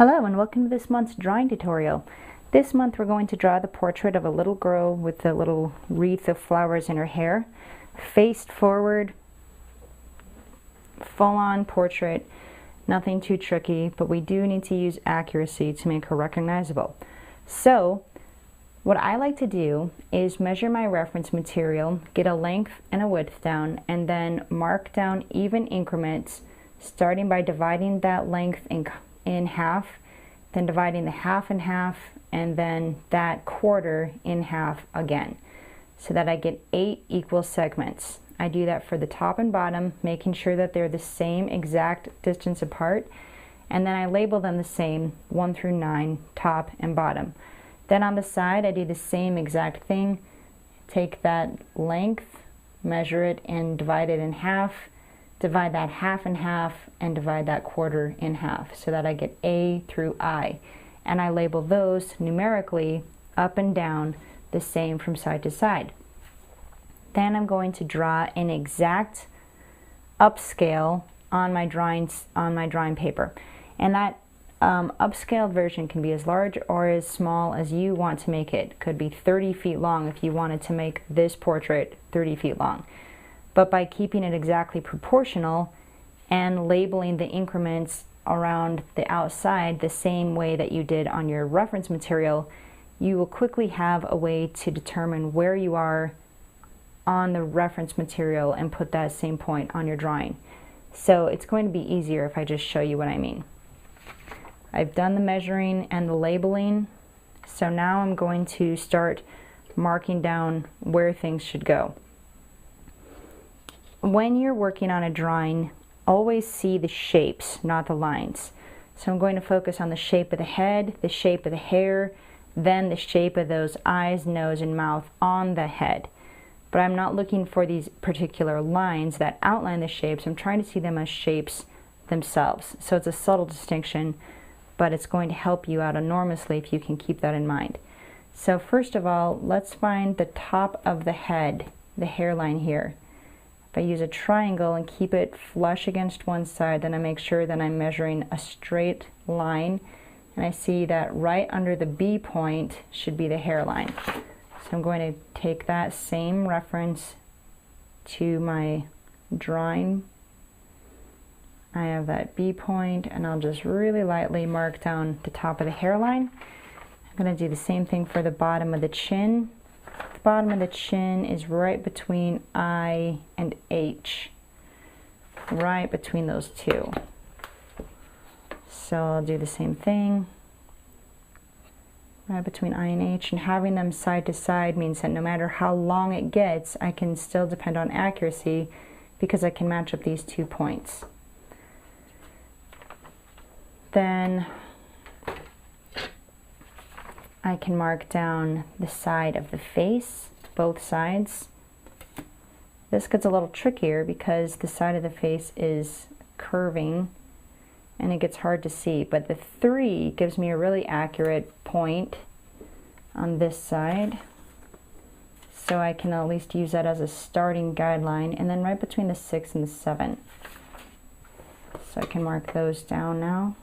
Hello and welcome to this month's drawing tutorial. This month we're going to draw the portrait of a little girl with a little wreath of flowers in her hair. Faced forward, full-on portrait, nothing too tricky, but we do need to use accuracy to make her recognizable. So what I like to do is measure my reference material, get a length and a width down, and then mark down even increments, starting by dividing that length in half, then dividing the half in half, and then that quarter in half again, so that I get 8 equal segments. I do that for the top and bottom, making sure that they're the same exact distance apart, and then I label them the same, 1 through 9, top and bottom. Then on the side I do the same exact thing, take that length, measure it, and divide it in half, divide that half in half, and divide that quarter in half, so that I get A through I. And I label those numerically up and down the same from side to side. Then I'm going to draw an exact upscale on my drawing paper. And that upscaled version can be as large or as small as you want to make it. Could be 30 feet long if you wanted to make this portrait 30 feet long. But by keeping it exactly proportional and labeling the increments around the outside the same way that you did on your reference material, you will quickly have a way to determine where you are on the reference material and put that same point on your drawing. So it's going to be easier if I just show you what I mean. I've done the measuring and the labeling, so now I'm going to start marking down where things should go. When you're working on a drawing, always see the shapes, not the lines. So I'm going to focus on the shape of the head, the shape of the hair, then the shape of those eyes, nose, and mouth on the head. But I'm not looking for these particular lines that outline the shapes. I'm trying to see them as shapes themselves. So it's a subtle distinction, but it's going to help you out enormously if you can keep that in mind. So first of all, let's find the top of the head, the hairline here. If I use a triangle and keep it flush against one side, then I make sure that I'm measuring a straight line, and I see that right under the B point should be the hairline. So I'm going to take that same reference to my drawing. I have that B point, and I'll just really lightly mark down the top of the hairline. I'm going to do the same thing for the bottom of the chin. The bottom of the chin is right between I and H, right between those two. So I'll do the same thing right between I and H, and having them side to side means that no matter how long it gets, I can still depend on accuracy because I can match up these 2 points. Then I can mark down the side of the face, both sides. This gets a little trickier because the side of the face is curving and it gets hard to see, but the 3 gives me a really accurate point on this side. So I can at least use that as a starting guideline, and then right between the 6 and the 7. So I can mark those down now.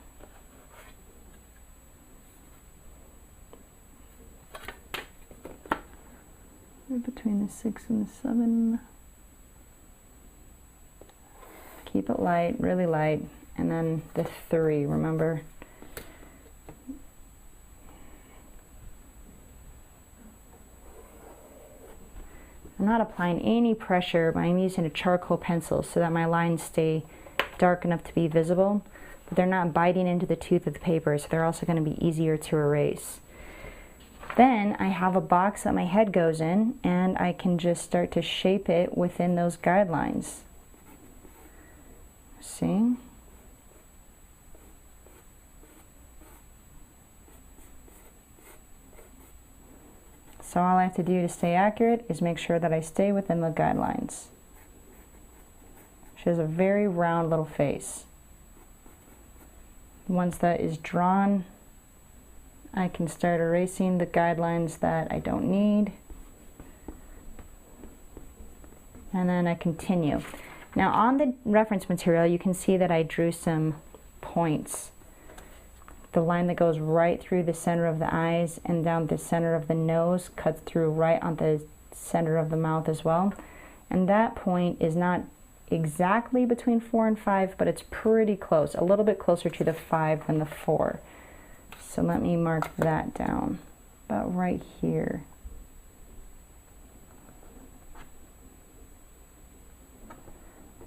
Between the 6 and the 7. Keep it light, really light, and then the 3, remember. I'm not applying any pressure, but I'm using a charcoal pencil so that my lines stay dark enough to be visible, but they're not biting into the tooth of the paper, so they're also going to be easier to erase. Then I have a box that my head goes in, and I can just start to shape it within those guidelines. See? So all I have to do to stay accurate is make sure that I stay within the guidelines. She has a very round little face. Once that is drawn, I can start erasing the guidelines that I don't need. And then I continue. Now on the reference material, you can see that I drew some points the line that goes right through the center of the eyes and down the center of the nose cuts through right on the center of the mouth as well. And that point is not exactly between 4 and 5, but it's pretty close, a little bit closer to the 5 than the 4. So let me mark that down, about right here.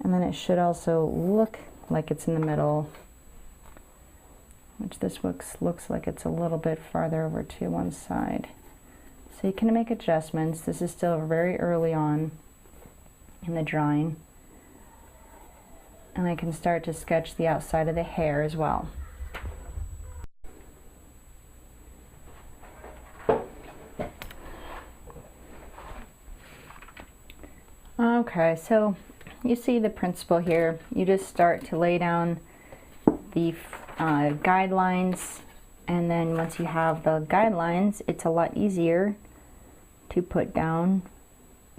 And then it should also look like it's in the middle, which this looks like it's a little bit farther over to one side. So you can make adjustments. This is still very early on in the drawing. And I can start to sketch the outside of the hair as well. Okay, so you see the principle here. You just start to lay down the guidelines, and then once you have the guidelines, it's a lot easier to put down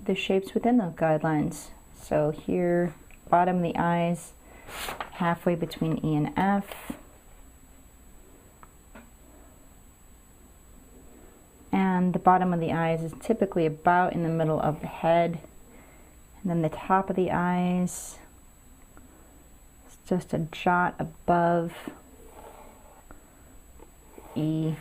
the shapes within the guidelines. So here, bottom of the eyes, halfway between E and F. And the bottom of the eyes is typically about in the middle of the head. And then the top of the eyes is just a jot above E.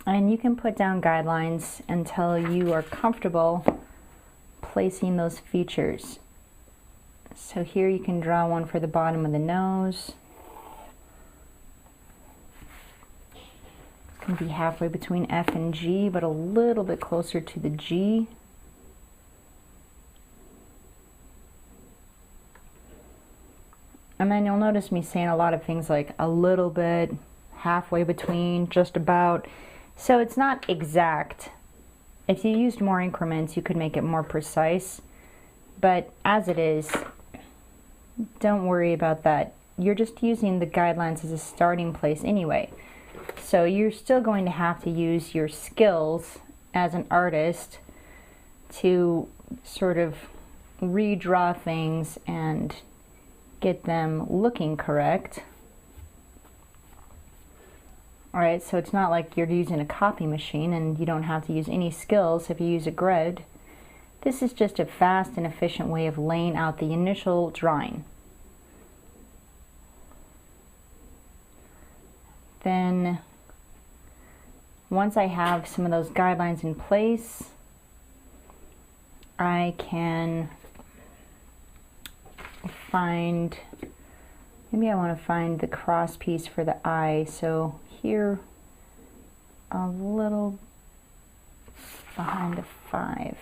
And you can put down guidelines until you are comfortable placing those features. So here you can draw one for the bottom of the nose. It's going to be halfway between F and G, but a little bit closer to the G. And then you'll notice me saying a lot of things like a little bit, halfway between, just about. So it's not exact. If you used more increments, you could make it more precise. But as it is, don't worry about that. You're just using the guidelines as a starting place anyway. So you're still going to have to use your skills as an artist to sort of redraw things and get them looking correct. Alright, so it's not like you're using a copy machine and you don't have to use any skills if you use a grid. This is just a fast and efficient way of laying out the initial drawing. Then, once I have some of those guidelines in place, I can find, maybe I want to find the cross piece for the eye. So here, a little behind the 5.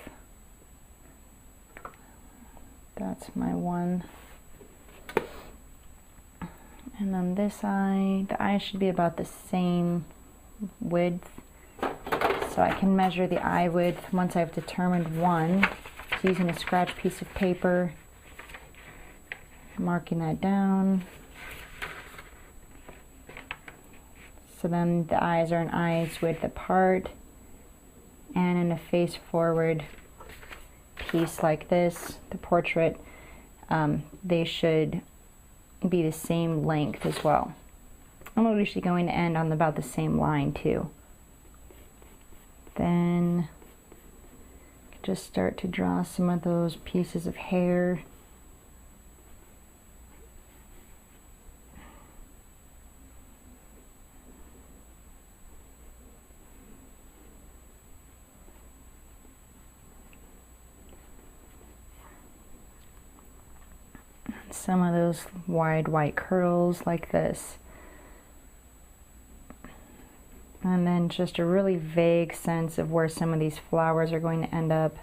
That's my one. And then this eye, the eye should be about the same width. So I can measure the eye width once I've determined one. So using a scratch piece of paper, marking that down. So then the eyes are an eye's width apart. And in a face forward piece like this, the portrait, they should be the same length as well. I'm usually going to end on about the same line too. Then just start to draw some of those pieces of hair. Some of those wide white curls like this. And then just a really vague sense of where some of these flowers are going to end up.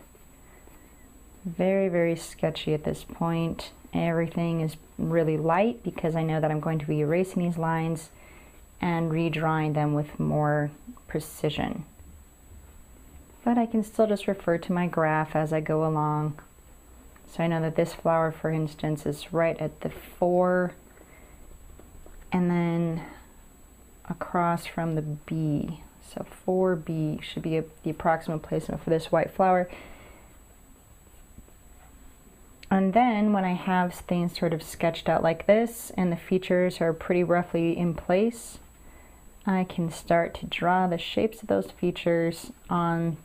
Very, very sketchy at this point. Everything is really light because I know that I'm going to be erasing these lines and redrawing them with more precision. But I can still just refer to my graph as I go along. So I know that this flower, for instance, is right at the 4, and then across from the B. So 4B should be the approximate placement for this white flower. And then when I have things sort of sketched out like this and the features are pretty roughly in place, I can start to draw the shapes of those features on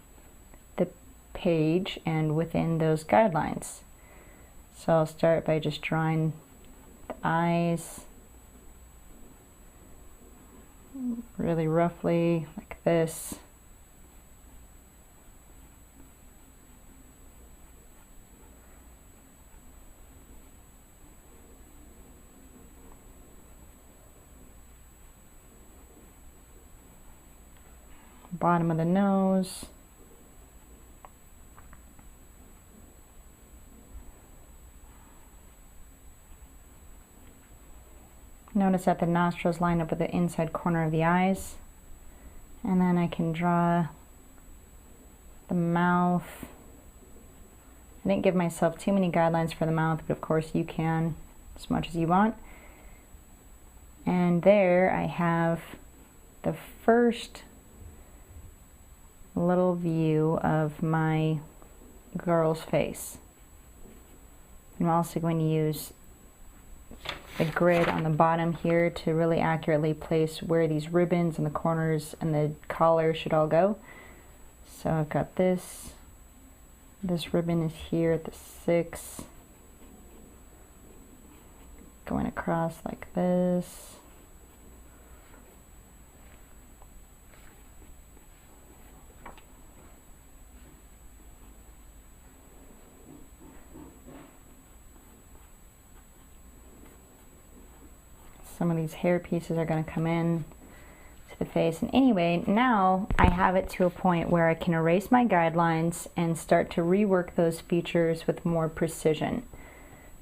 the page and within those guidelines. So I'll start by just drawing the eyes really roughly like this. Bottom of the nose. Notice that the nostrils line up with the inside corner of the eyes. And then I can draw the mouth. I didn't give myself too many guidelines for the mouth, but of course you can as much as you want. And there I have the first little view of my girl's face. I'm also going to use the grid on the bottom here to really accurately place where these ribbons and the corners and the collar should all go. So I've got this ribbon is here at the 6, going across like this. Some of these hair pieces are going to come in to the face. And anyway, now I have it to a point where I can erase my guidelines and start to rework those features with more precision.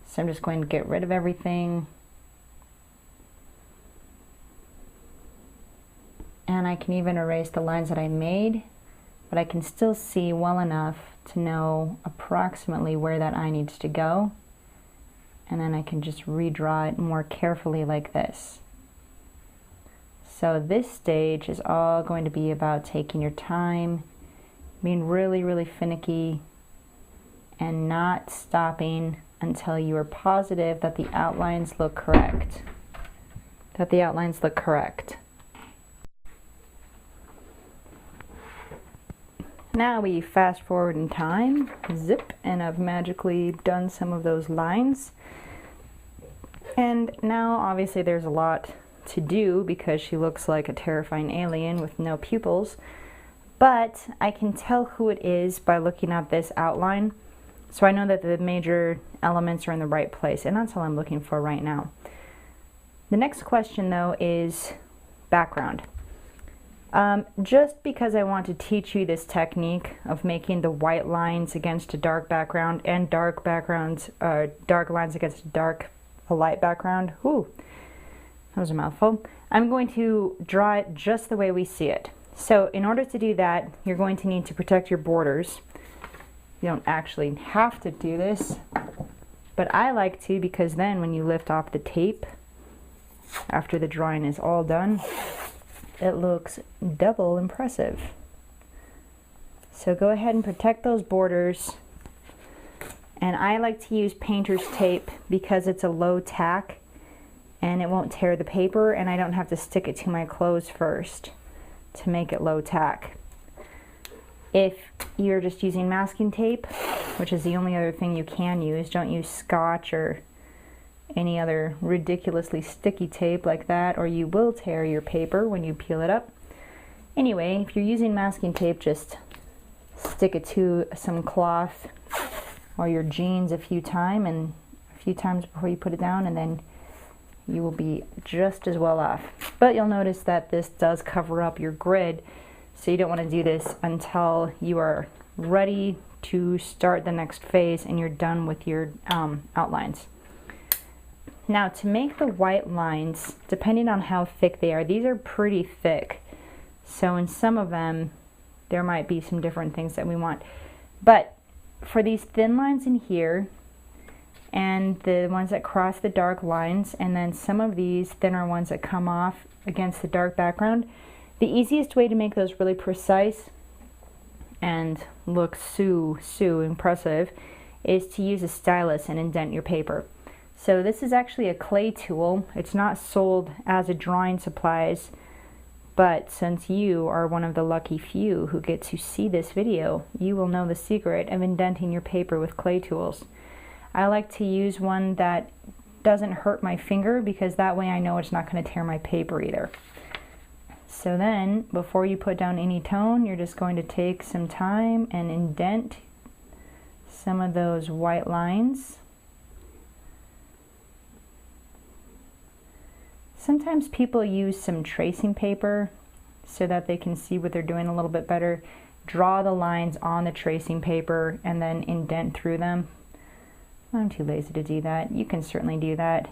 So I'm just going to get rid of everything. And I can even erase the lines that I made, but I can still see well enough to know approximately where that eye needs to go. And then I can just redraw it more carefully like this. So this stage is all going to be about taking your time, being really, really finicky, and not stopping until you are positive that the outlines look correct. Now we fast forward in time, zip, and I've magically done some of those lines. And now obviously there's a lot to do because she looks like a terrifying alien with no pupils, but I can tell who it is by looking at this outline. So I know that the major elements are in the right place, and that's all I'm looking for right now. The next question though is background. Just because I want to teach you this technique of making the white lines against a dark background and dark lines against a light background, that was a mouthful. I'm going to draw it just the way we see it. So in order to do that, you're going to need to protect your borders. You don't actually have to do this, but I like to, because then when you lift off the tape after the drawing is all done, it looks double impressive. So go ahead and protect those borders. And I like to use painter's tape because it's a low tack and it won't tear the paper, and I don't have to stick it to my clothes first to make it low tack. If you're just using masking tape, which is the only other thing you can use, don't use Scotch or any other ridiculously sticky tape like that, or you will tear your paper when you peel it up. Anyway, if you're using masking tape, just stick it to some cloth or your jeans a few times before you put it down, and then you will be just as well off. But you'll notice that this does cover up your grid, so you don't want to do this until you are ready to start the next phase and you're done with your outlines. Now to make the white lines, depending on how thick they are, these are pretty thick. So in some of them, there might be some different things that we want. But for these thin lines in here, and the ones that cross the dark lines, and then some of these thinner ones that come off against the dark background, the easiest way to make those really precise and look so impressive is to use a stylus and indent your paper. So this is actually a clay tool. It's not sold as a drawing supplies, but since you are one of the lucky few who get to see this video, you will know the secret of indenting your paper with clay tools. I like to use one that doesn't hurt my finger because that way I know it's not going to tear my paper either. So then, before you put down any tone, you're just going to take some time and indent some of those white lines. Sometimes people use some tracing paper so that they can see what they're doing a little bit better. Draw the lines on the tracing paper and then indent through them. I'm too lazy to do that. You can certainly do that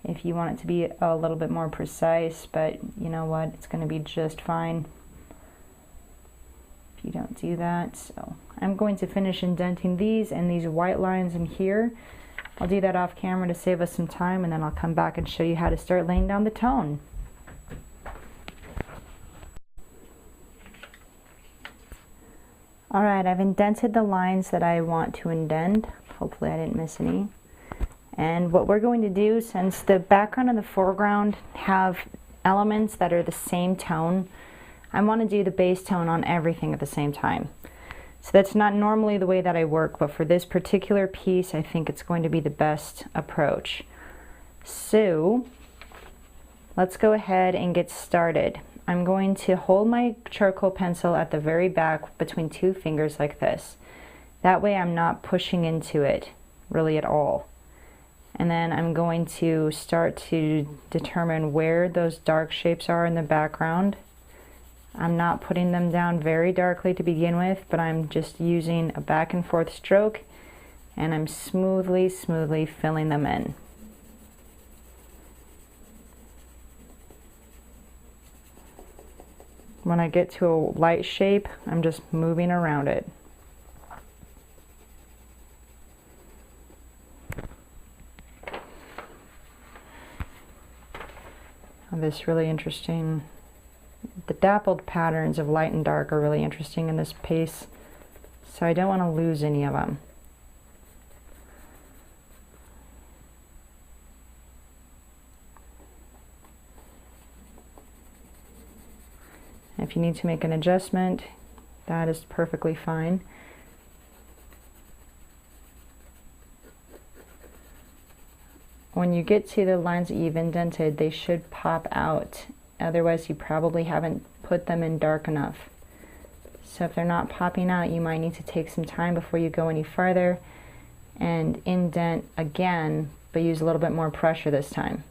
if you want it to be a little bit more precise, but you know what? It's going to be just fine if you don't do that. So I'm going to finish indenting these and these white lines in here. I'll do that off camera to save us some time, and then I'll come back and show you how to start laying down the tone. Alright, I've indented the lines that I want to indent. Hopefully I didn't miss any. And what we're going to do, since the background and the foreground have elements that are the same tone, I want to do the base tone on everything at the same time. So that's not normally the way that I work, but for this particular piece, I think it's going to be the best approach. So let's go ahead and get started. I'm going to hold my charcoal pencil at the very back between two fingers like this. That way I'm not pushing into it really at all. And then I'm going to start to determine where those dark shapes are in the background. I'm not putting them down very darkly to begin with, but I'm just using a back and forth stroke, and I'm smoothly filling them in. When I get to a light shape, I'm just moving around it. This really interesting. The dappled patterns of light and dark are really interesting in this piece, so I don't want to lose any of them. If you need to make an adjustment, that is perfectly fine. When you get to the lines that you've indented, they should pop out. Otherwise, you probably haven't put them in dark enough. So if they're not popping out, you might need to take some time before you go any farther and indent again, but use a little bit more pressure this time.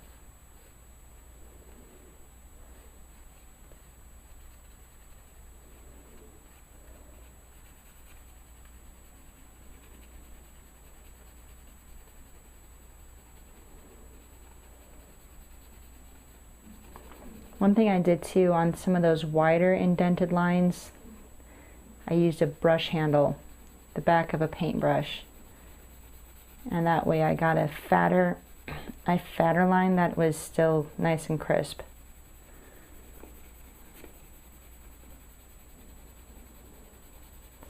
One thing I did too on some of those wider indented lines, I used a brush handle, the back of a paintbrush, and that way I got a fatter line that was still nice and crisp.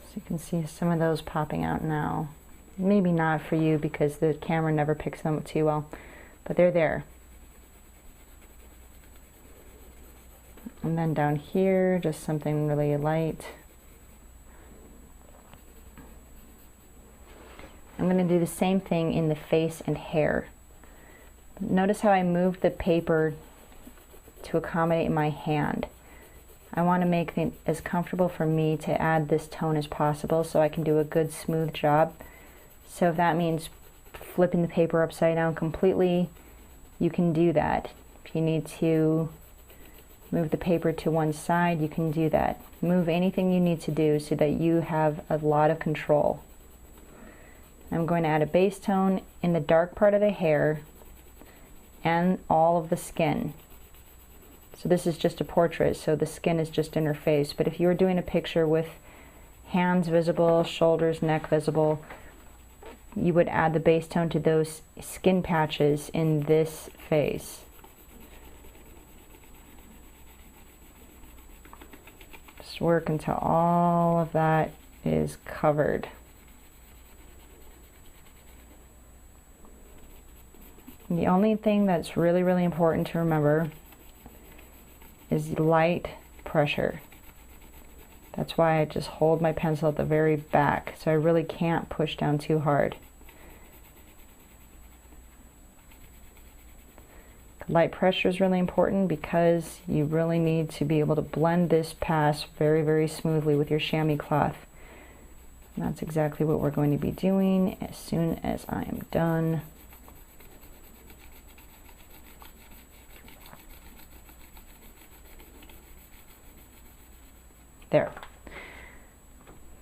So you can see some of those popping out now. Maybe not for you because the camera never picks them up too well, but they're there. And then down here, just something really light. I'm going to do the same thing in the face and hair. Notice how I moved the paper to accommodate my hand. I want to make it as comfortable for me to add this tone as possible so I can do a good smooth job. So if that means flipping the paper upside down completely, you can do that. If you need to move the paper to one side, you can do that. Move anything you need to do so that you have a lot of control. I'm going to add a base tone in the dark part of the hair and all of the skin. So this is just a portrait, so the skin is just in her face. But if you were doing a picture with hands visible, shoulders, neck visible, you would add the base tone to those skin patches in this face. Work until all of that is covered. The only thing that's really, really important to remember is light pressure. That's why I just hold my pencil at the very back, so I really can't push down too hard. Light pressure is really important because you really need to be able to blend this pass very, very smoothly with your chamois cloth. And that's exactly what we're going to be doing as soon as I am done. There.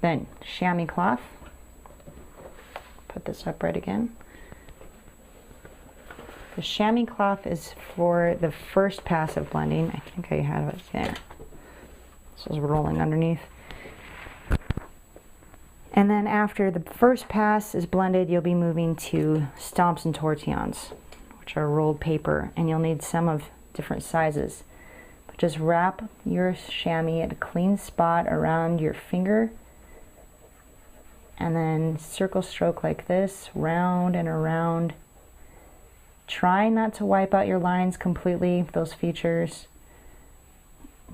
Then chamois cloth. Put this upright again. The chamois cloth is for the first pass of blending. I think I have it there. This is rolling underneath. And then after the first pass is blended, you'll be moving to stomps and tortillons, which are rolled paper, and you'll need some of different sizes. But just wrap your chamois at a clean spot around your finger, and then circle stroke like this, round and around. Try not to wipe out your lines completely, those features.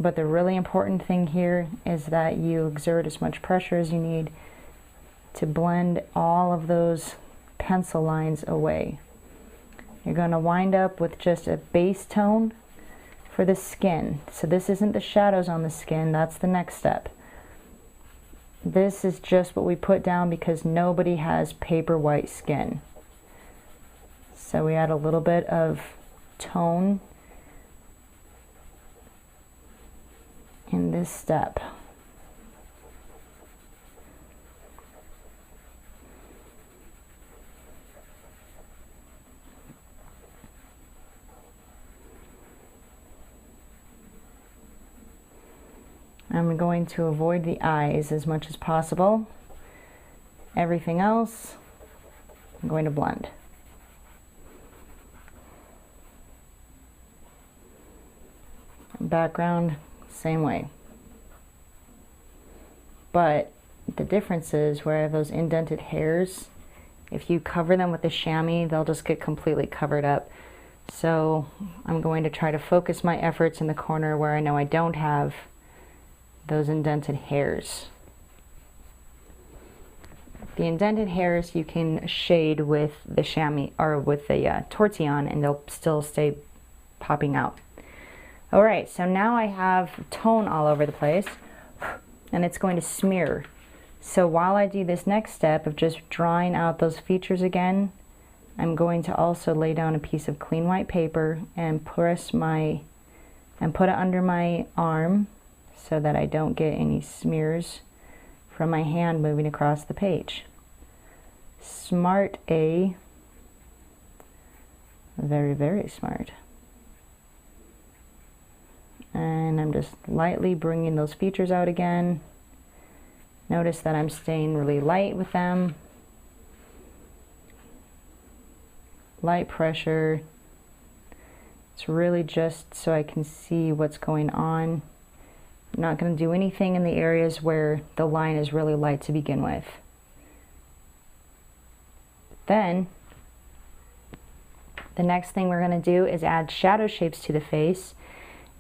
But the really important thing here is that you exert as much pressure as you need to blend all of those pencil lines away. You're going to wind up with just a base tone for the skin. So this isn't the shadows on the skin, that's the next step. This is just what we put down because nobody has paper white skin. So we add a little bit of tone in this step. I'm going to avoid the eyes as much as possible. Everything else, I'm going to blend. Background, same way. But the difference is where I have those indented hairs, if you cover them with the chamois, they'll just get completely covered up. So I'm going to try to focus my efforts in the corner where I know I don't have those indented hairs. The indented hairs you can shade with the chamois or with the tortillon, and they'll still stay popping out. Alright, so now I have tone all over the place, and it's going to smear. So while I do this next step of just drawing out those features again, I'm going to also lay down a piece of clean white paper and put it under my arm so that I don't get any smears from my hand moving across the page. Smart A. Very, very smart. And I'm just lightly bringing those features out again. Notice that I'm staying really light with them. Light pressure. It's really just so I can see what's going on. I'm not going to do anything in the areas where the line is really light to begin with. Then, the next thing we're going to do is add shadow shapes to the face,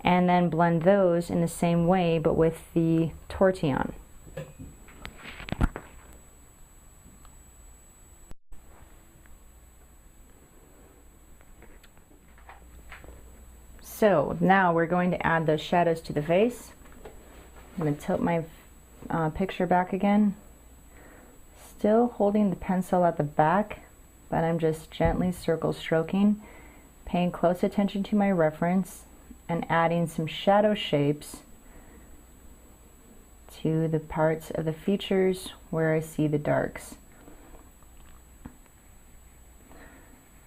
and then blend those in the same way but with the tortillon. So now we're going to add those shadows to the face. I'm going to tilt my picture back again, still holding the pencil at the back, but I'm just gently circle stroking, paying close attention to my reference and adding some shadow shapes to the parts of the features where I see the darks.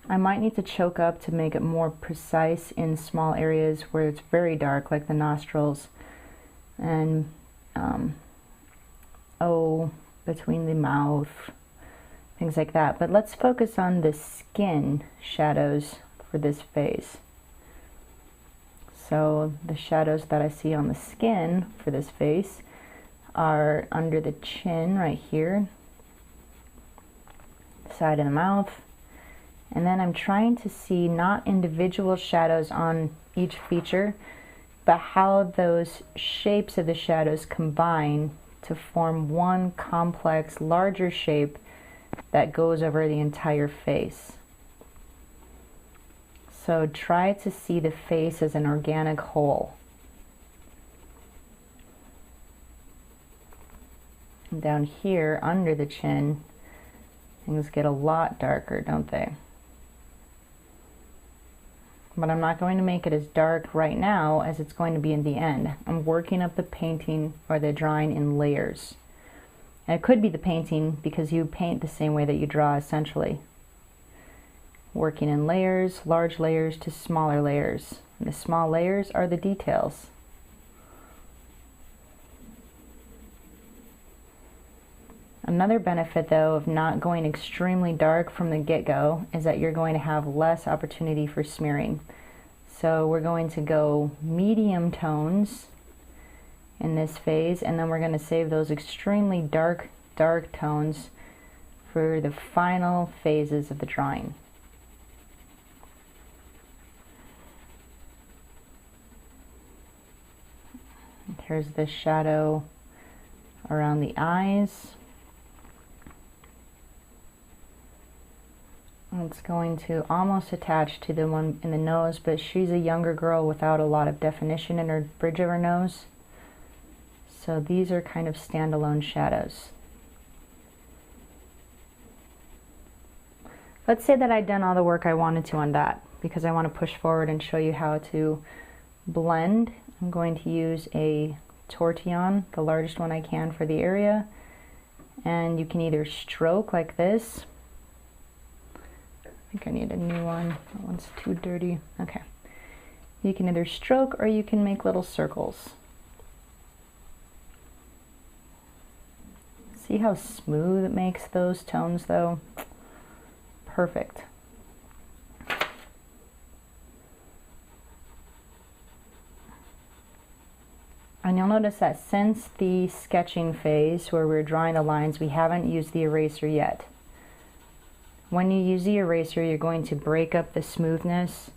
I might need to choke up to make it more precise in small areas where it's very dark, like the nostrils and between the mouth, things like that. But let's focus on the skin shadows for this face. So the shadows that I see on the skin for this face are under the chin right here, side of the mouth, And then I'm trying to see not individual shadows on each feature, but how those shapes of the shadows combine to form one complex, larger shape that goes over the entire face. So try to see the face as an organic whole. And down here, under the chin, things get a lot darker, don't they? But I'm not going to make it as dark right now as it's going to be in the end. I'm working up the painting or the drawing in layers. And it could be the painting because you paint the same way that you draw essentially. Working in layers, large layers to smaller layers. And the small layers are the details. Another benefit though of not going extremely dark from the get-go is that you're going to have less opportunity for smearing. So we're going to go medium tones in this phase, and then we're going to save those extremely dark tones for the final phases of the drawing. Here's the shadow around the eyes. It's going to almost attach to the one in the nose, but she's a younger girl without a lot of definition in her bridge of her nose. So these are kind of standalone shadows. Let's say that I'd done all the work I wanted to on that, because I want to push forward and show you how to blend. I'm going to use a tortillon, the largest one I can for the area, and you can either stroke like this. I think I need a new one. That one's too dirty. Okay. You can either stroke or you can make little circles. See how smooth it makes those tones though? Perfect. And you'll notice that since the sketching phase where we're drawing the lines, we haven't used the eraser yet. When you use the eraser, you're going to break up the smoothness.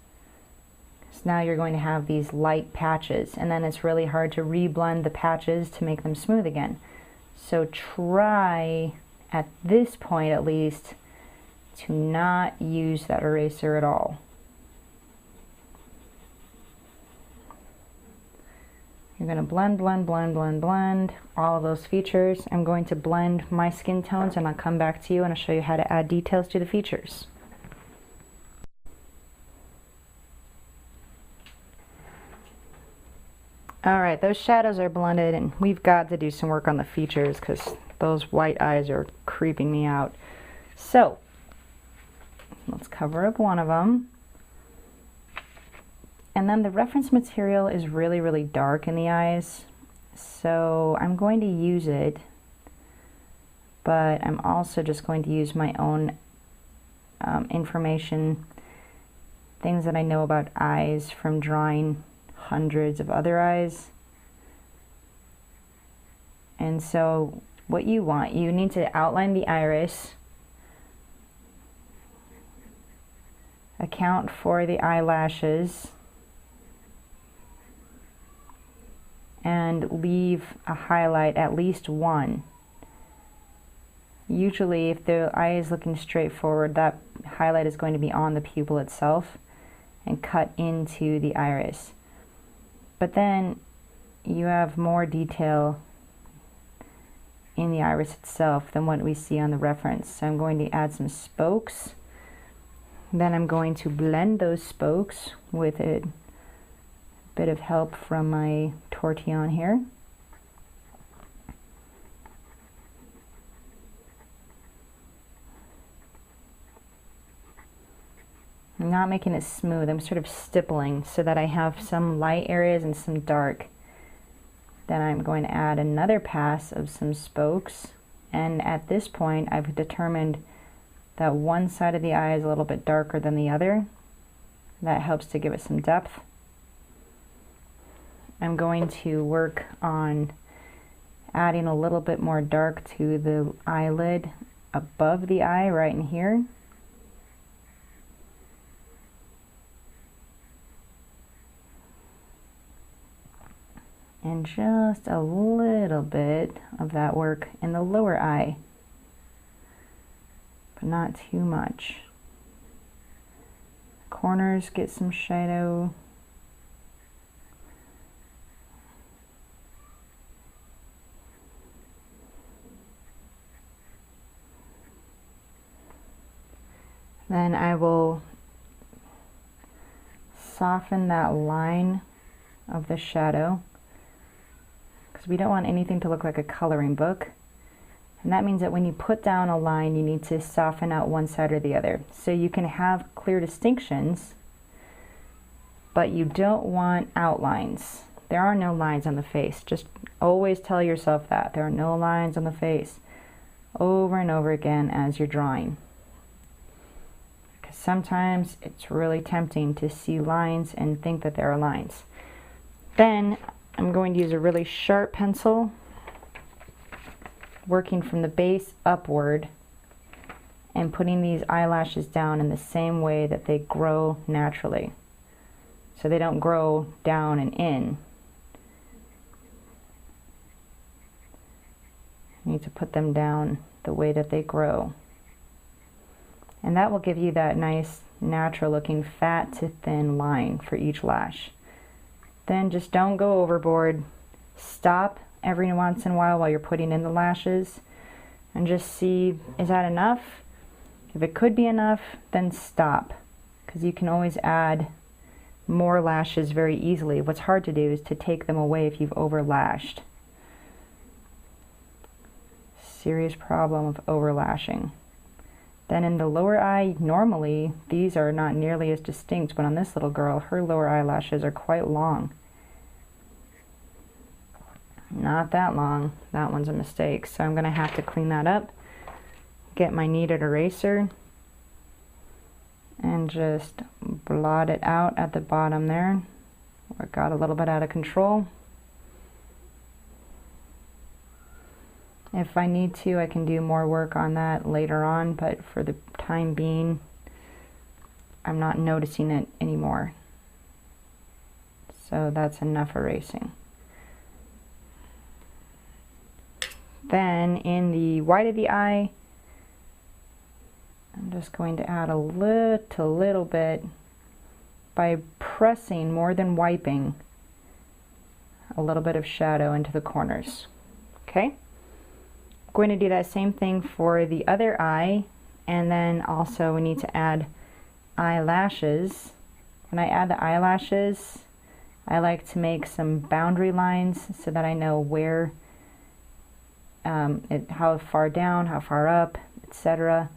So now you're going to have these light patches, and then it's really hard to reblend the patches to make them smooth again. So try, at this point at least, to not use that eraser at all. You're going to blend all of those features. I'm going to blend my skin tones and I'll come back to you and I'll show you how to add details to the features. Alright, those shadows are blended and we've got to do some work on the features because those white eyes are creeping me out. So, let's cover up one of them. And then the reference material is really dark in the eyes, so I'm going to use it, but I'm also just going to use my own information, things that I know about eyes from drawing hundreds of other eyes. And so what you want, you need to outline the iris, account for the eyelashes, and leave a highlight, at least one. Usually if the eye is looking straight forward, that highlight is going to be on the pupil itself and cut into the iris. But then you have more detail in the iris itself than what we see on the reference. So I'm going to add some spokes. Then I'm going to blend those spokes with a bit of help from my tortillon here. I'm not making it smooth, I'm sort of stippling so that I have some light areas and some dark. Then I'm going to add another pass of some spokes, and at this point I've determined that one side of the eye is a little bit darker than the other. That helps to give it some depth. I'm going to work on adding a little bit more dark to the eyelid above the eye right in here. and just a little bit of that work in the lower eye, but not too much. Corners get some shadow. Then I will soften that line of the shadow, because we don't want anything to look like a coloring book. And that means that when you put down a line, you need to soften out one side or the other. So you can have clear distinctions, but you don't want outlines. There are no lines on the face. Just always tell yourself that. There are no lines on the face over and over again as you're drawing. Sometimes it's really tempting to see lines and think that there are lines. Then I'm going to use a really sharp pencil, working from the base upward and putting these eyelashes down in the same way that they grow naturally. So they don't grow down and in. You need to put them down the way that they grow. And that will give you that nice natural looking fat to thin line for each lash. Then just don't go overboard. Stop every once in a while you're putting in the lashes and just see, is that enough? If it could be enough, then stop, because you can always add more lashes very easily. What's hard to do is to take them away if you've overlashed. Serious problem of overlashing. Then in the lower eye, normally these are not nearly as distinct, but on this little girl, her lower eyelashes are quite long. Not that long. That one's a mistake. So I'm going to have to clean that up, get my kneaded eraser, and just blot it out at the bottom there, where it got a little bit out of control. If I need to, I can do more work on that later on, but for the time being, I'm not noticing it anymore. So that's enough erasing. Then in the white of the eye, I'm just going to add a little bit by pressing more than wiping a little bit of shadow into the corners. Okay? Going to do that same thing for the other eye, and then also we need to add eyelashes. When I add the eyelashes, I like to make some boundary lines so that I know where, how far down, how far up, etc.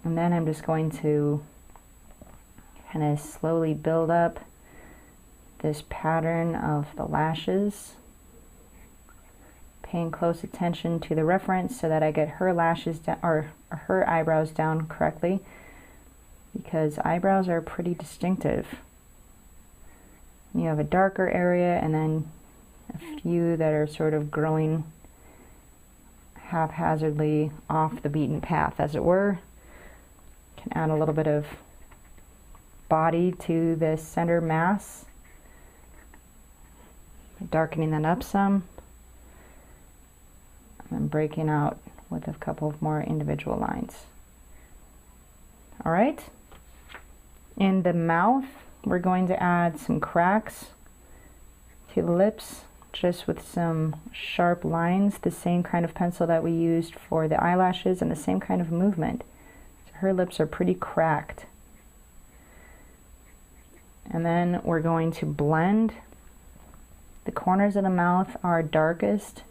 And then I'm just going to kind of slowly build up this pattern of the lashes, paying close attention to the reference so that I get her lashes down, or her eyebrows down correctly, because eyebrows are pretty distinctive. You have a darker area and then a few that are sort of growing haphazardly off the beaten path, as it were. Can add a little bit of body to the center mass, darkening that up some, and breaking out with a couple of more individual lines. All right, in the mouth, we're going to add some cracks to the lips, just with some sharp lines, the same kind of pencil that we used for the eyelashes and the same kind of movement. So her lips are pretty cracked. And then we're going to blend. The corners of the mouth are darkest.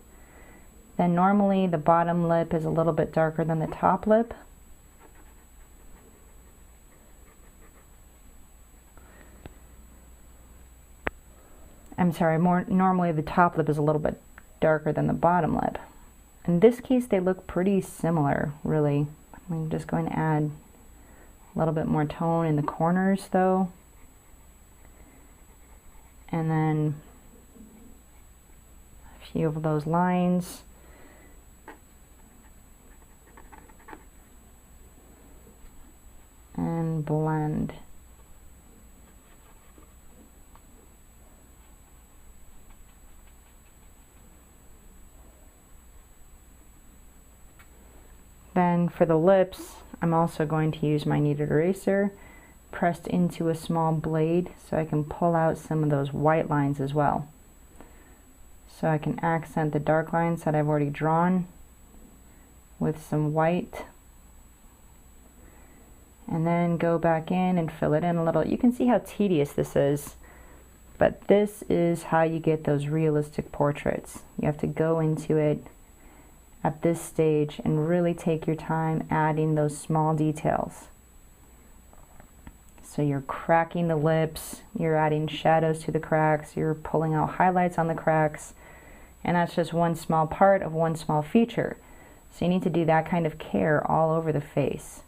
Then normally the bottom lip is a little bit darker than the top lip. I'm sorry, normally the top lip is a little bit darker than the bottom lip. In this case, they look pretty similar, really. I'm just going to add a little bit more tone in the corners, though. And then a few of those lines. And blend. then for the lips, I'm also going to use my kneaded eraser pressed into a small blade so I can pull out some of those white lines as well. So I can accent the dark lines that I've already drawn with some white, and then go back in and fill it in a little. You can see how tedious this is, but this is how you get those realistic portraits. You have to go into it at this stage and really take your time adding those small details. So you're cracking the lips, you're adding shadows to the cracks, you're pulling out highlights on the cracks, and that's just one small part of one small feature. So you need to do that kind of care all over the face.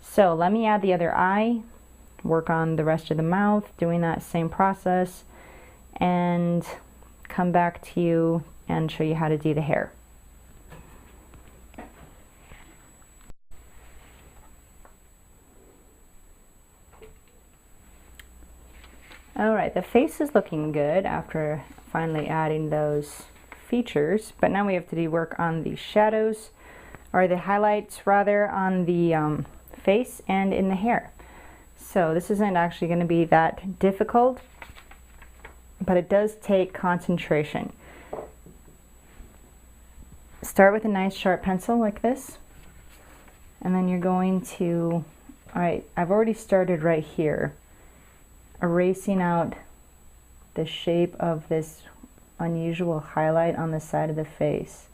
So let me add the other eye, work on the rest of the mouth, doing that same process, and come back to you and show you how to do the hair. Alright, the face is looking good after finally adding those features, but now we have to do work on the shadows, or the highlights rather, on the face and in the hair. So this isn't actually going to be that difficult, but it does take concentration. Start with a nice sharp pencil like this, and then you're going to, alright, I've already started right here, erasing out the shape of this unusual highlight on the side of the face.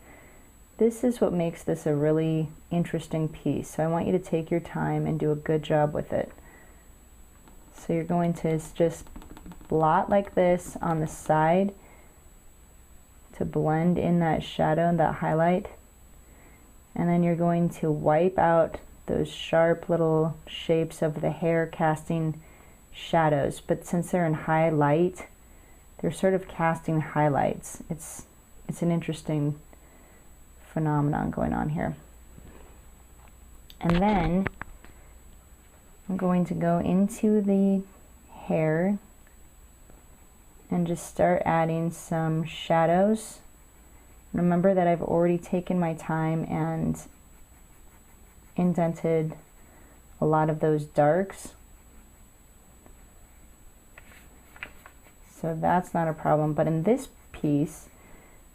This is what makes this a really interesting piece, so I want you to take your time and do a good job with it. So you're going to just blot like this on the side to blend in that shadow and that highlight, and then you're going to wipe out those sharp little shapes of the hair, casting shadows, but since they're in high light, they're sort of casting highlights. It's an interesting phenomenon going on here. And then I'm going to go into the hair and just start adding some shadows. Remember that I've already taken my time and indented a lot of those darks, so that's not a problem. But in this piece,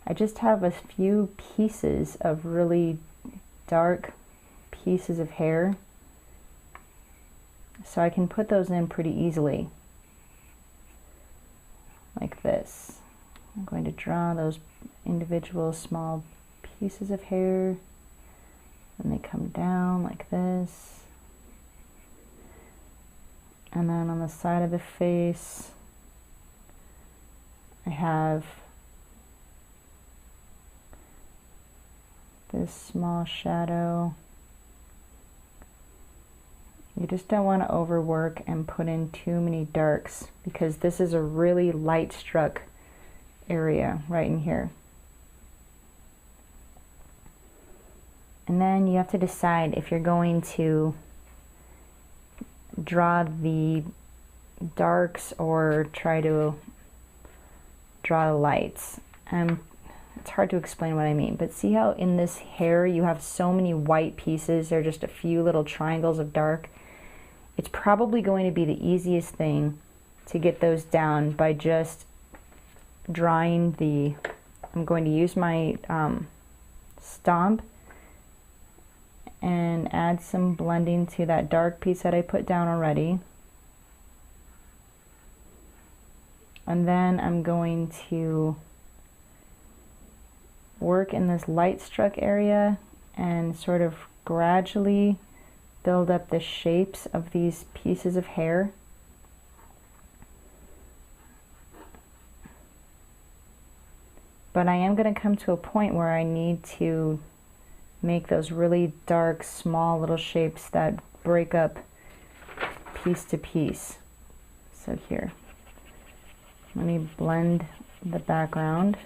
I just have a few pieces of really dark pieces of hair, so I can put those in pretty easily, like this. I'm going to draw those individual small pieces of hair, and they come down like this. And then on the side of the face, I have this small shadow. You just don't want to overwork and put in too many darks, because this is a really light struck area right in here. And then you have to decide if you're going to draw the darks or try to draw the lights. It's hard to explain what I mean, but see how in this hair you have so many white pieces, there are just a few little triangles of dark. It's probably going to be the easiest thing to get those down by just drawing the, I'm going to use my stomp and add some blending to that dark piece that I put down already. And then I'm going to work in this light struck area and sort of gradually build up the shapes of these pieces of hair. But I am going to come to a point where I need to make those really dark, small little shapes that break up piece to piece. So here, let me blend the background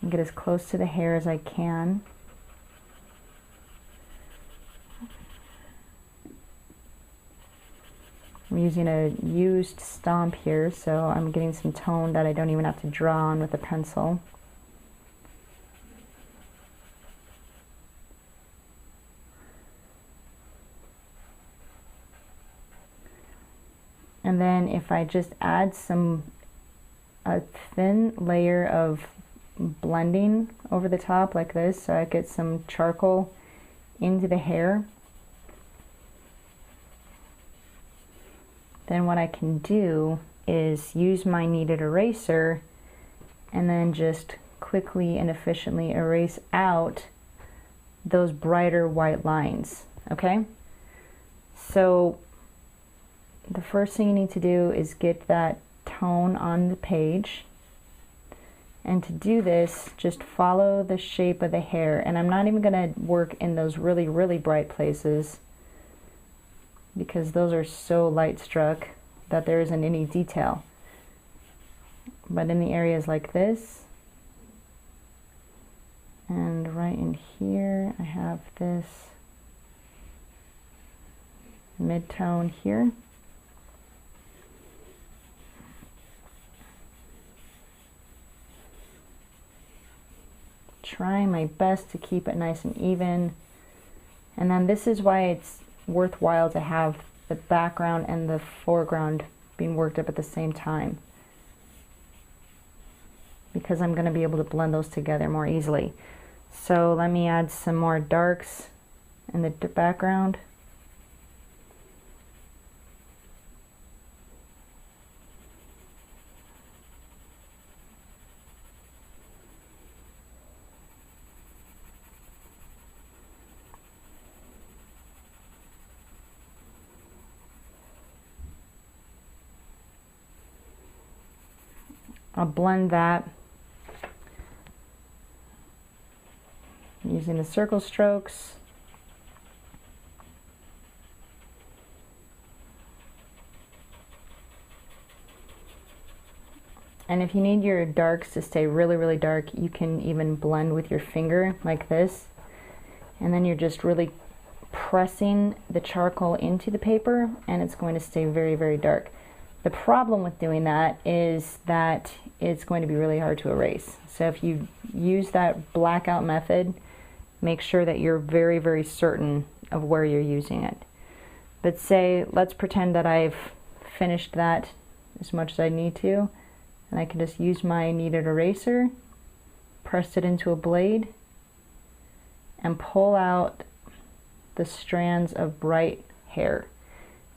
and get as close to the hair as I can. I'm using a used stomp here, so I'm getting some tone that I don't even have to draw on with a pencil. And then if I just add a thin layer of blending over the top like this, so I get some charcoal into the hair, then what I can do is use my kneaded eraser and then just quickly and efficiently erase out those brighter white lines, okay? So the first thing you need to do is get that tone on the page. And to do this, just follow the shape of the hair. And I'm not even going to work in those really, really bright places because those are so light struck that there isn't any detail. But in the areas like this, and right in here, I have this mid-tone here. Trying my best to keep it nice and even. And then this is why it's worthwhile to have the background and the foreground being worked up at the same time, because I'm going to be able to blend those together more easily. So let me add some more darks in the background. I'll blend that using the circle strokes. And if you need your darks to stay really, really dark, you can even blend with your finger like this. And then you're just really pressing the charcoal into the paper and it's going to stay very, very dark. The problem with doing that is that it's going to be really hard to erase. So if you use that blackout method, make sure that you're very, very certain of where you're using it. But say, let's pretend that I've finished that as much as I need to, and I can just use my kneaded eraser, press it into a blade, and pull out the strands of bright hair.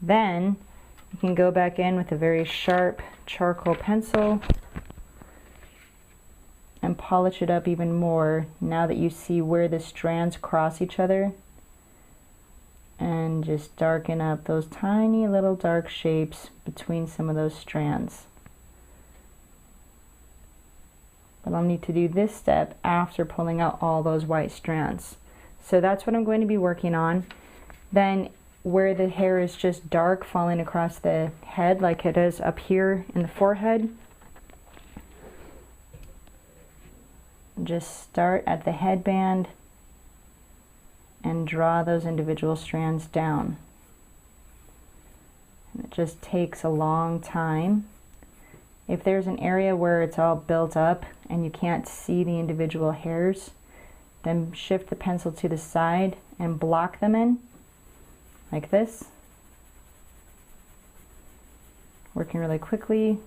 Then you can go back in with a very sharp charcoal pencil and polish it up even more now that you see where the strands cross each other, and just darken up those tiny little dark shapes between some of those strands. But I'll need to do this step after pulling out all those white strands. So that's what I'm going to be working on. Then where the hair is just dark falling across the head like it is up here in the forehead, just start at the headband and draw those individual strands down. And it just takes a long time. If there's an area where it's all built up and you can't see the individual hairs, then shift the pencil to the side and block them in like this, working really quickly.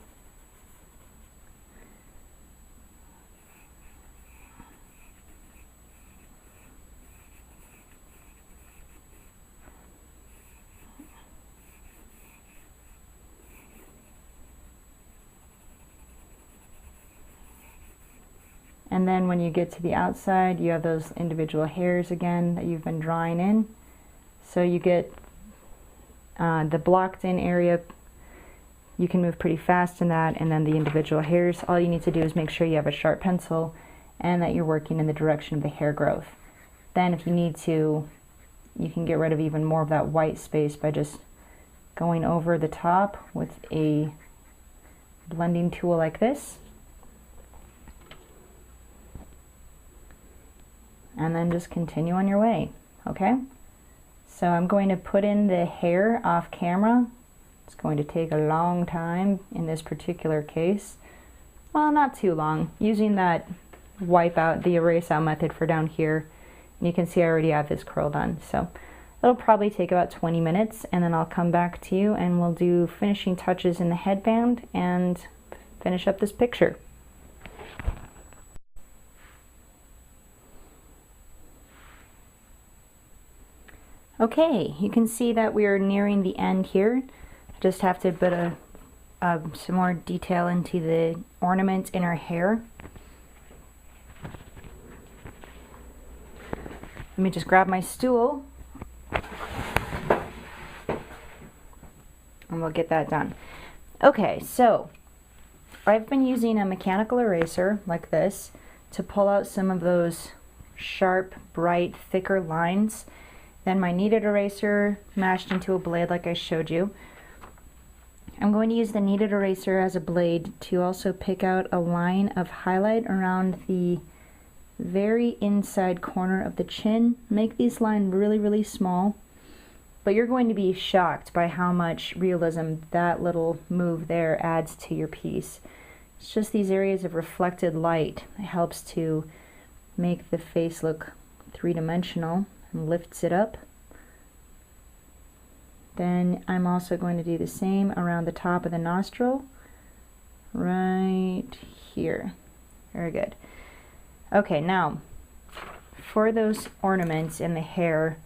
And then when you get to the outside, you have those individual hairs again that you've been drawing in. So you get the blocked in area, you can move pretty fast in that, and then the individual hairs, all you need to do is make sure you have a sharp pencil and that you're working in the direction of the hair growth. Then if you need to, you can get rid of even more of that white space by just going over the top with a blending tool like this. And then just continue on your way, okay? So I'm going to put in the hair off camera. It's going to take a long time in this particular case. Well, not too long. Using that wipe out, the erase out method for down here. And you can see I already have this curl done. So It'll probably take about 20 minutes, and then I'll come back to you and we'll do finishing touches in the headband and finish up this picture. Okay, you can see that we are nearing the end here. I just have to put some more detail into the ornament in her hair. Let me just grab my stool and we'll get that done. Okay, so I've been using a mechanical eraser like this to pull out some of those sharp, bright, thicker lines. Then my kneaded eraser mashed into a blade like I showed you. I'm going to use the kneaded eraser as a blade to also pick out a line of highlight around the very inside corner of the chin. Make these lines really, really small, but you're going to be shocked by how much realism that little move there adds to your piece. It's just these areas of reflected light. It helps to make the face look three-dimensional and lifts it up. Then I'm also going to do the same around the top of the nostril, right here. Very good. Okay, now for those ornaments in the hair,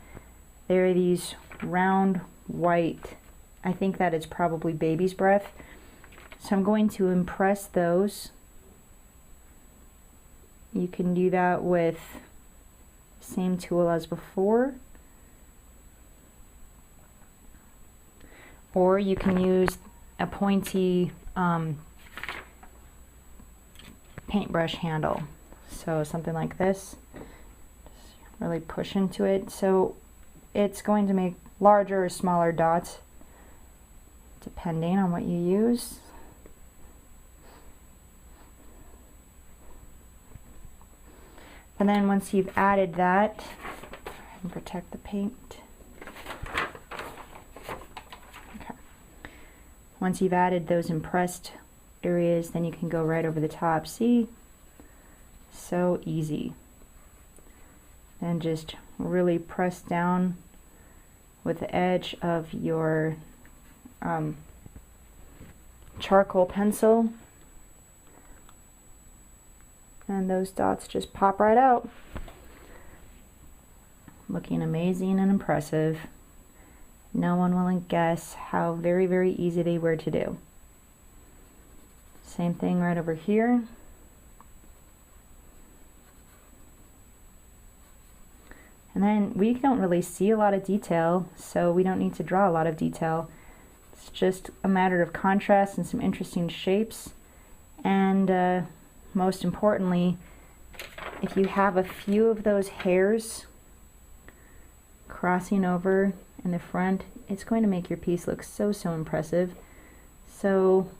there are these round white, I think that is probably baby's breath. So I'm going to impress those. You can do that with the same tool as before, or you can use a pointy paintbrush handle. So something like this, just really push into it. So it's going to make larger or smaller dots depending on what you use. And then once you've added that, and protect the paint. Okay. Once you've added those impressed areas, then you can go right over the top. See? So easy. And just really press down with the edge of your charcoal pencil, and those dots just pop right out, looking amazing and impressive. No one will guess how very, very easy they were to do. Same thing right over here. And then we don't really see a lot of detail, so we don't need to draw a lot of detail. It's just a matter of contrast and some interesting shapes. And most importantly, if you have a few of those hairs crossing over in the front, it's going to make your piece look so, so impressive. So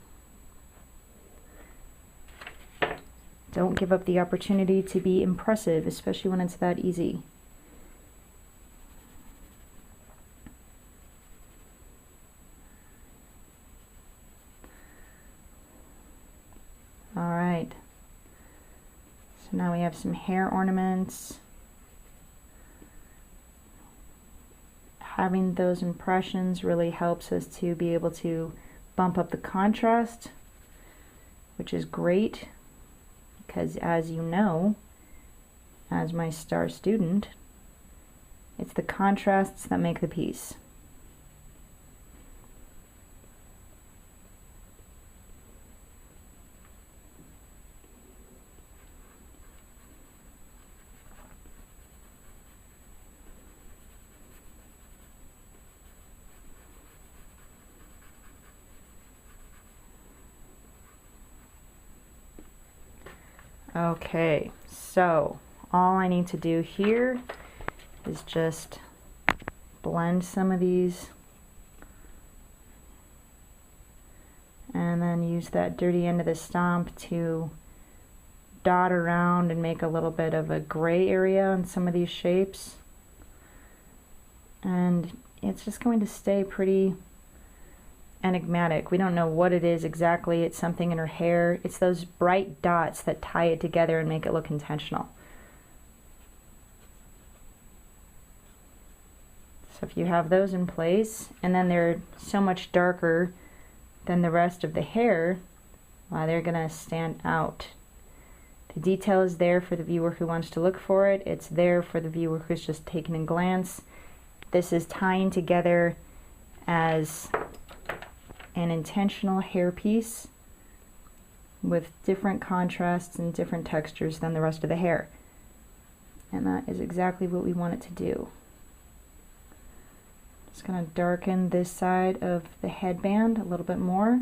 don't give up the opportunity to be impressive, especially when it's that easy. All right, so now we have some hair ornaments. Having those impressions really helps us to be able to bump up the contrast, which is great because, as you know, as my star student, it's the contrasts that make the piece. Okay, so all I need to do here is just blend some of these and then use that dirty end of the stump to dot around and make a little bit of a gray area on some of these shapes. And it's just going to stay pretty enigmatic. We don't know what it is exactly. It's something in her hair. It's those bright dots that tie it together and make it look intentional. So if you have those in place, and then they're so much darker than the rest of the hair, well, they're gonna stand out. The detail is there for the viewer who wants to look for it. It's there for the viewer who's just taking a glance. This is tying together as an intentional hairpiece with different contrasts and different textures than the rest of the hair. And that is exactly what we want it to do. Just going to darken this side of the headband a little bit more.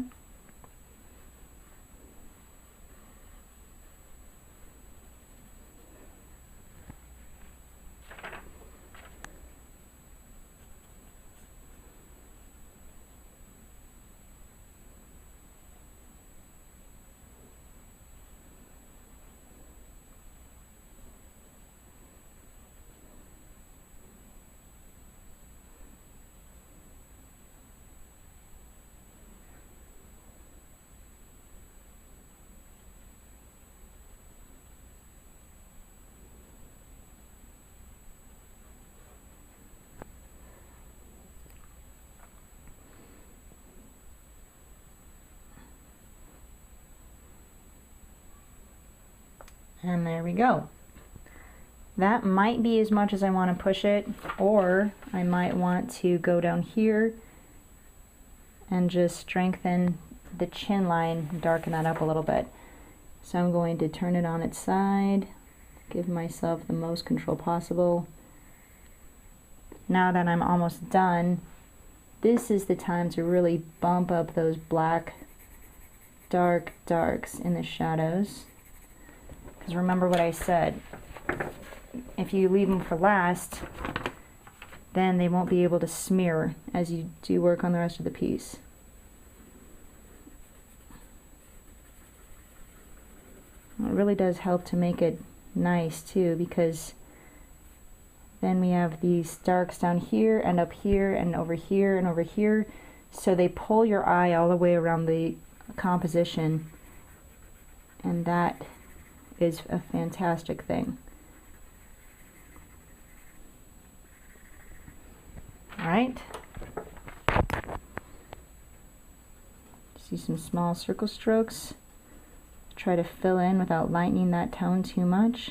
And there we go. That might be as much as I want to push it, or I might want to go down here and just strengthen the chin line, darken that up a little bit. So I'm going to turn it on its side, give myself the most control possible. Now that I'm almost done, this is the time to really bump up those black darks in the shadows. Because remember what I said, if you leave them for last, then they won't be able to smear as you do work on the rest of the piece. It really does help to make it nice too, because then we have these darks down here and up here and over here and over here, so they pull your eye all the way around the composition, and that is a fantastic thing. All right. See some small circle strokes. Try to fill in without lightening that tone too much.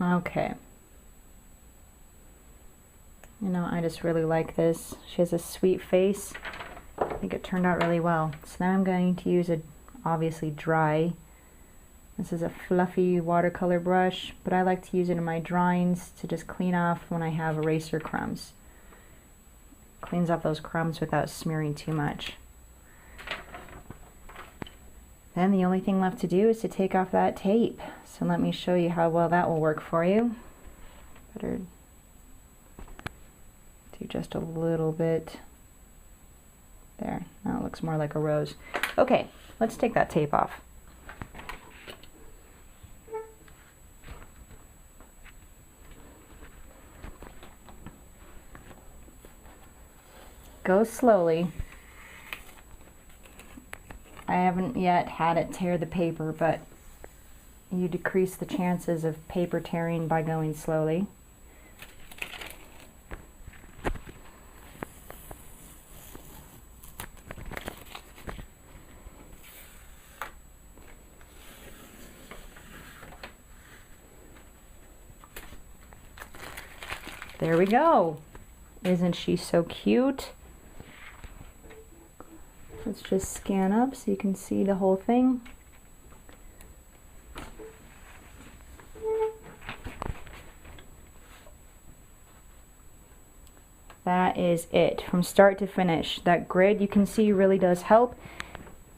Okay. You know, I just really like this. She has a sweet face. I think it turned out really well. So now I'm going to use a obviously dry. This is a fluffy watercolor brush, but I like to use it in my drawings to just clean off when I have eraser crumbs. Cleans up those crumbs without smearing too much. Then the only thing left to do is to take off that tape. So let me show you how well that will work for you. Better do just a little bit. There, now it looks more like a rose. Okay, let's take that tape off. Go slowly. I haven't yet had it tear the paper, but you decrease the chances of paper tearing by going slowly. There we go. Isn't she so cute? Let's just scan up so you can see the whole thing. that is it from start to finish. That grid you can see really does help.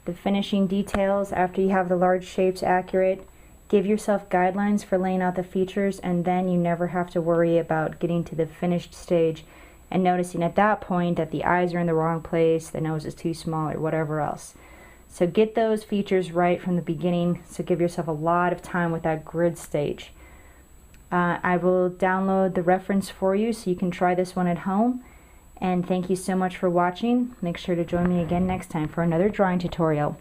The finishing details after you have the large shapes accurate. Give yourself guidelines for laying out the features, and then you never have to worry about getting to the finished stage and noticing at that point that the eyes are in the wrong place, the nose is too small, or whatever else. So get those features right from the beginning, so give yourself a lot of time with that grid stage. I will download the reference for you so you can try this one at home. And thank you so much for watching. Make sure to join me again next time for another drawing tutorial.